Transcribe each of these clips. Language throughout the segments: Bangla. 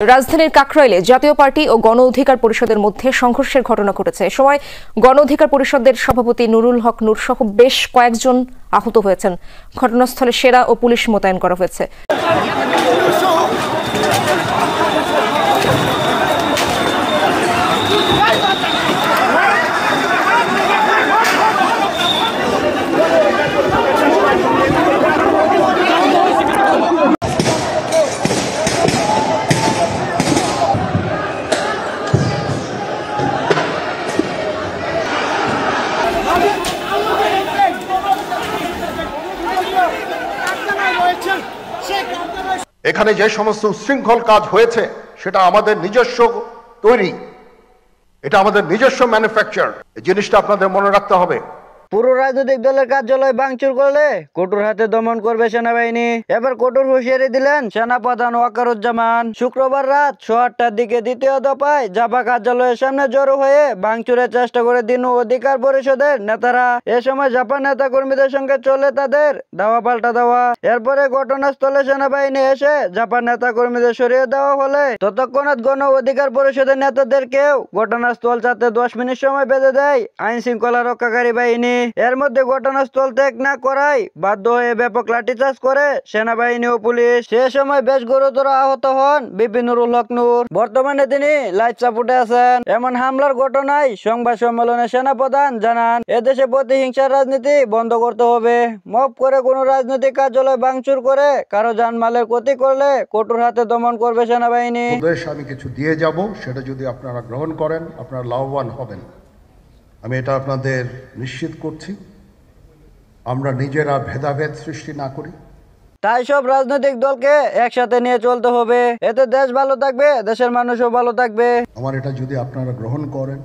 রাজধানীর কাকরাইলে জাতীয় পার্টি ও গণ অধিকার পরিষদের মধ্যে সংঘর্ষের ঘটনা ঘটেছে। এ সময় গণ অধিকার পরিষদের সভাপতি নুরুল হক নূর সহ বেশ কয়েকজন আহত হয়েছেন। ঘটনাস্থলে সেনা ও পুলিশ মোতায়েন করা হয়েছে। এখানে যে সমস্ত উচ্ছৃঙ্খল কাজ হয়েছে সেটা আমাদের নিজস্ব তৈরি, এটা আমাদের নিজস্ব ম্যানুফ্যাকচার। এই জিনিসটা আপনাদের মনে রাখতে হবে। পুরো রাজনৈতিক দলের কার্যালয় ভাঙচুর করলে কঠোর হাতে দমন করবে সেনাবাহিনী। এবার কঠোর হুঁশিয়ারি দিলেন সেনাপ্রধান ওয়াকারুজ্জামান। শুক্রবার রাত 8টার দিকে দ্বিতীয় দফায় জাপা কার্যালয়ের সামনে জড়ো হয়ে ভাঙচুরের চেষ্টা করে দিন অধিকার পরিষদের নেতারা। এ সময় জাপা নেতা কর্মীদের সঙ্গে চলে তাদের ধাওয়া পাল্টা দেওয়া। এরপরে ঘটনাস্থলে সেনাবাহিনী এসে জাপা নেতা কর্মীদের সরিয়ে দেওয়া হলে তৎক্ষণাৎ গণ অধিকার পরিষদের নেতাদেরকেও ঘটনাস্থল ছাড়তে 10 মিনিট সময় বেঁধে দেয় আইন শৃঙ্খলা রক্ষাকারী বাহিনী। এর মধ্যে ঘটনাস্থল ত্যাগ না করায় বাধ্য হয়ে ব্যাপক লাঠিচার্জ করে সেনাবাহিনী ও পুলিশ। সে সময় বেশ গুরুতর আহত হন বিপি নুরুল হক নূর। বর্তমানে তিনি লাইফ সাপোর্টে আছেন। এমন হামলার ঘটনায় সংবাদ সম্মেলনে সেনাপ্রধান জানান, এদেশে প্রতিহিংসার রাজনীতি বন্ধ করতে হবে। মব করে কোনো রাজনৈতিক কার্যালয় ভাঙচুর করে কারো জানমালের ক্ষতি করলে কঠোর হাতে দমন করবে সেনাবাহিনী। আমি কিছু দিয়ে যাব, সেটা যদি আপনারা গ্রহণ করেন আপনারা লাভবান হবেন, আমি এটা আপনাদের নিশ্চিত করছি। আমরা নিজেরা ভেদাভেদ সৃষ্টি না করি। তাই সব রাজনৈতিক দলকে একসাথে নিয়ে চলতে হবে। এতে দেশ ভালো থাকবে, দেশের মানুষও ভালো থাকবে। আমার এটা যদি আপনারা গ্রহণ করেন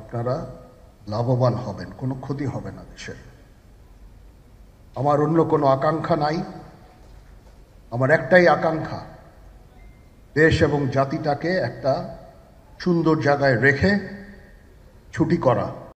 আপনারা লাভবান হবেন, কোনো ক্ষতি হবে না দেশের। আমার অন্য কোনো আকাঙ্ক্ষা নাই। আমার একটাই আকাঙ্ক্ষা, দেশ এবং জাতিটাকে একটা সুন্দর জায়গায় রেখে ছুটি করা।